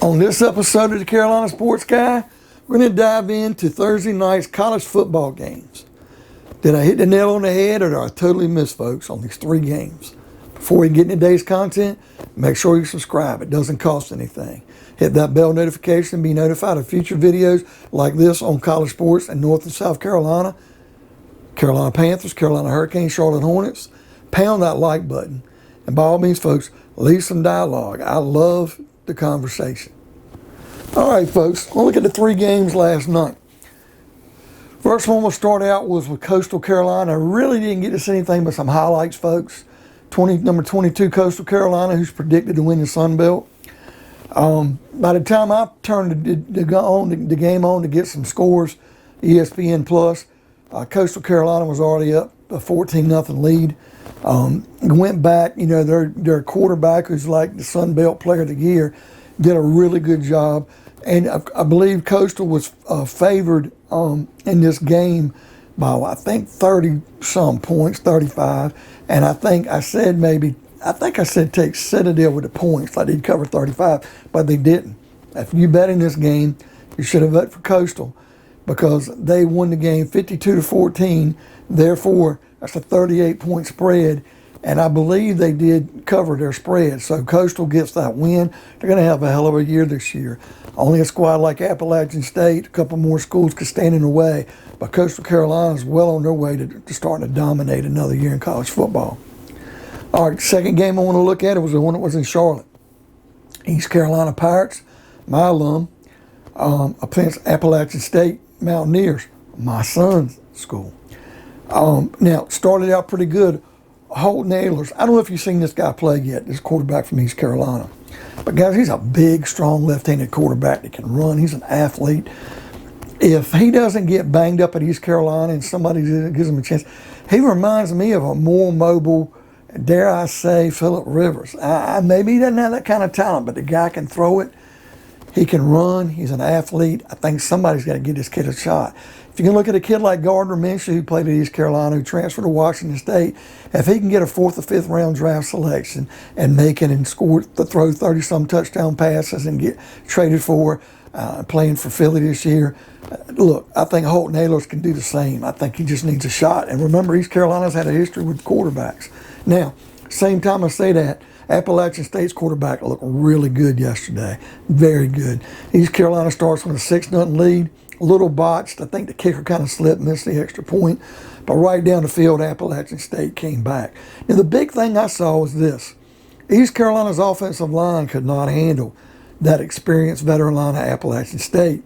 On this episode of the Carolina Sports Guy, we're going to dive into Thursday night's college football games. Did I hit the nail on the head, or did I totally miss, folks, on these three games? Before we get into today's content, make sure you subscribe. It doesn't cost anything. Hit that bell notification and be notified of future videos like this on college sports in North and South Carolina, Carolina Panthers, Carolina Hurricanes, Charlotte Hornets. Pound that like button. And by all means, folks, leave some dialogue. I love the conversation. All right, folks, we'll look at the three games last night. First one we'll start out was with Coastal Carolina. I really didn't get to see anything but some highlights, folks. Number 22, Coastal Carolina, who's predicted to win the Sun Belt. By the time I turned the game on to get some scores, ESPN Plus, Coastal Carolina was already up a 14-0 lead. Went back, their quarterback, who's like the Sun Belt Player of the Year, did a really good job. And I believe Coastal was favored in this game by, I think, 30-some points, 35. And I think I said take Citadel with the points. Like they'd cover 35, but they didn't. If you bet in this game, you should have bet for Coastal because they won the game 52-14. Therefore, that's a 38-point spread. And I believe they did cover their spread. So Coastal gets that win. They're going to have a hell of a year this year. Only a squad like Appalachian State, a couple more schools could stand in the way. But Coastal Carolina is well on their way to starting to dominate another year in college football. All right, second game I want to look at was the one that was in Charlotte. East Carolina Pirates, my alum, against Appalachian State Mountaineers, my son's school. Now, started out pretty good. Holton Ahlers, I don't know if you've seen this guy play yet, this quarterback from East Carolina. But guys, he's a big, strong left-handed quarterback that can run. He's an athlete. If he doesn't get banged up at East Carolina and somebody gives him a chance, he reminds me of a more mobile, dare I say, Phillip Rivers. Maybe he doesn't have that kind of talent, but the guy can throw it. He can run. He's an athlete. I think somebody's got to give this kid a shot. If you can look at a kid like Gardner Minshew, who played at East Carolina, who transferred to Washington State, if he can get a 4th or 5th round draft selection and make it and throw 30-some touchdown passes and get traded for playing for Philly this year, look, I think Holton Ahlers can do the same. I think he just needs a shot. And remember, East Carolina's had a history with quarterbacks. Now, same time I say that, Appalachian State's quarterback looked really good yesterday. Very good. East Carolina starts with a 6-0 lead. A little botched. I think the kicker kind of slipped, missed the extra point. But right down the field, Appalachian State came back. Now, the big thing I saw was this. East Carolina's offensive line could not handle that experienced veteran line of Appalachian State.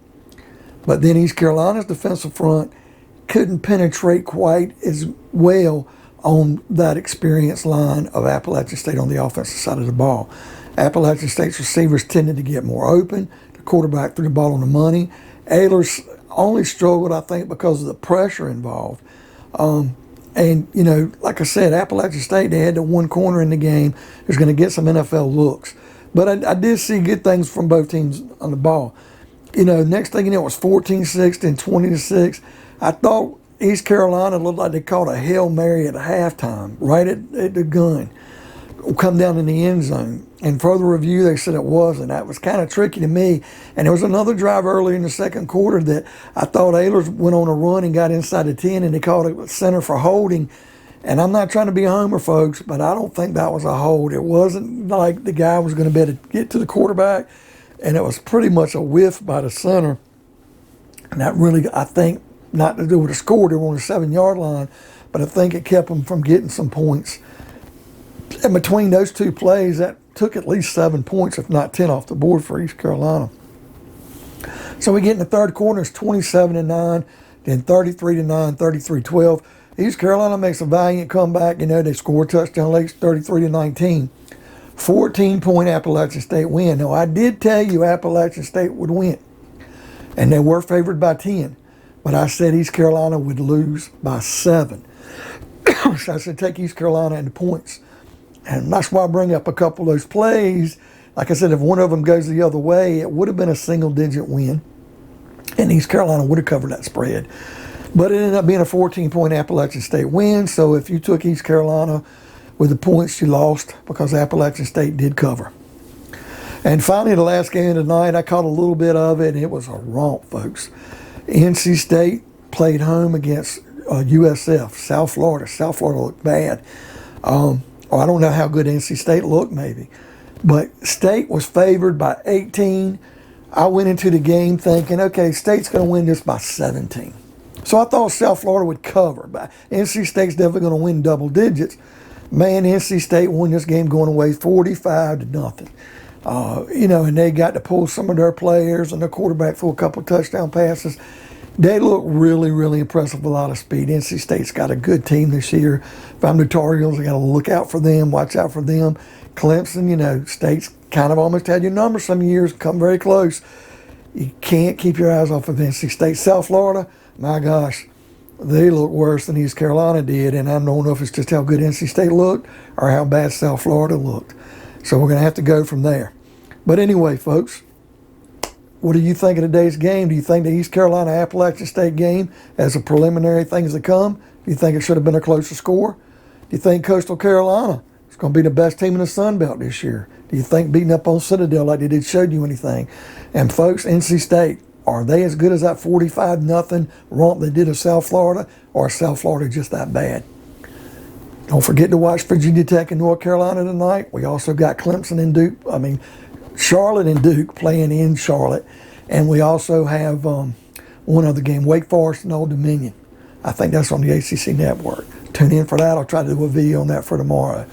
But then East Carolina's defensive front couldn't penetrate quite as well on that experienced line of Appalachian State on the offensive side of the ball. Appalachian State's receivers tended to get more open. The quarterback threw the ball on the money. Ahlers only struggled, I think, because of the pressure involved. Like I said, Appalachian State, they had the one corner in the game who's going to get some NFL looks. But I did see good things from both teams on the ball. Next thing you know, it was 14-6 and 20-6. I thought East Carolina looked like they caught a Hail Mary at halftime, right at the gun, come down in the end zone. And further review, they said it wasn't. That was kind of tricky to me. And there was another drive early in the second quarter that I thought Ahlers went on a run and got inside the 10, and they called it center for holding. And I'm not trying to be a homer, folks, but I don't think that was a hold. It wasn't like the guy was going to be able to get to the quarterback, and it was pretty much a whiff by the center. And that really, I think, not to do with the score, they were on the 7-yard line, but I think it kept them from getting some points. And between those two plays, that took at least 7 points, if not 10, off the board for East Carolina. So we get in the third quarter, it's 27-9, then 33-9, 33-12. East Carolina makes a valiant comeback. They score a touchdown late, 33-19. 14-point Appalachian State win. Now, I did tell you Appalachian State would win, and they were favored by 10. But I said East Carolina would lose by 7. So I said take East Carolina in the points. And that's why I bring up a couple of those plays. Like I said, if one of them goes the other way, it would have been a single-digit win. And East Carolina would have covered that spread. But it ended up being a 14-point Appalachian State win. So if you took East Carolina with the points, you lost because Appalachian State did cover. And finally, the last game of the night, I caught a little bit of it, and it was a romp, folks. NC State played home against USF, South Florida. South Florida looked bad. I don't know how good NC State looked, maybe. But State was favored by 18. I went into the game thinking, okay, State's going to win this by 17. So I thought South Florida would cover, but NC State's definitely going to win double digits. Man, NC State won this game going away 45-0. And they got to pull some of their players, and their quarterback threw a couple touchdown passes. They look really, really impressive with a lot of speed. NC State's got a good team this year. If I'm the Tar Heels, I got to look out for them, watch out for them. Clemson, State's kind of almost had your number some years, come very close. You can't keep your eyes off of NC State. South Florida, my gosh, they look worse than East Carolina did, and I don't know if it's just how good NC State looked or how bad South Florida looked. So we're going to have to go from there. But anyway, folks, what do you think of today's game? Do you think the East Carolina Appalachian State game, as a preliminary things to come, do you think it should have been a closer score? Do you think Coastal Carolina is going to be the best team in the Sun Belt this year? Do you think beating up on Citadel like they did showed you anything? And folks, NC State, are they as good as that 45-0 romp they did of South Florida, or is South Florida just that bad? Don't forget to watch Virginia Tech and North Carolina tonight. We also got Clemson and Charlotte and Duke playing in Charlotte. And we also have one other game, Wake Forest and Old Dominion. I think that's on the ACC network. Tune in for that. I'll try to do a video on that for tomorrow.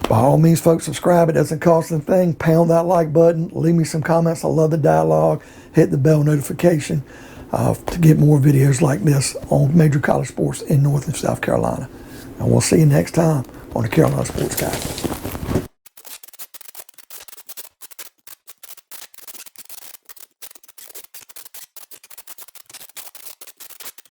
By all means, folks, subscribe. It doesn't cost anything. Pound that like button. Leave me some comments. I love the dialogue. Hit the bell notification to get more videos like this on major college sports in North and South Carolina. And we'll see you next time on the Carolina Sports Guy.